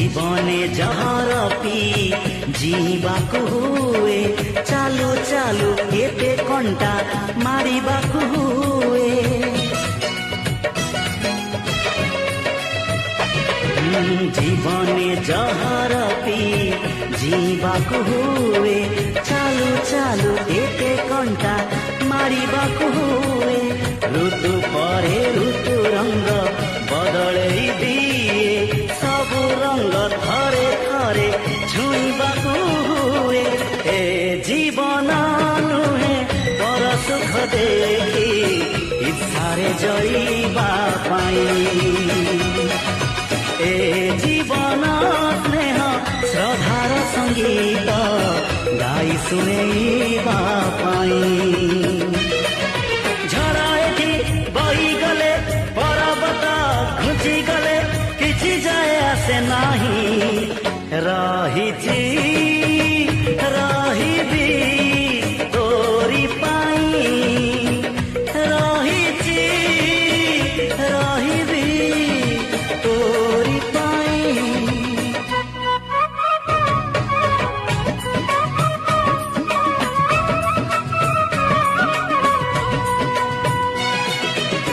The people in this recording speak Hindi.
जीवने जहर पी जीवाकू हुए चालू चालू एते कंटा मारिबाकू हुए जीवने जहर पी जीवाकू हुए चालू चालू एते कंटा मारिबाकू हुए ऋतु परे ऋतु रंग बदले दिए सबु रंग थरे थरे छुईबाकू हुए ए जीवन नुहे पर सुख देखी इच्छारे जईबा पाई ए जीवन स्नेह श्रद्धार संगीत गाई शुणेबा झड़ा एठी बही गले पर्वत घुची गले किछि जाए आसे नाही रहिछि रहिबी तोरी पाई रहिछि रहिबी तो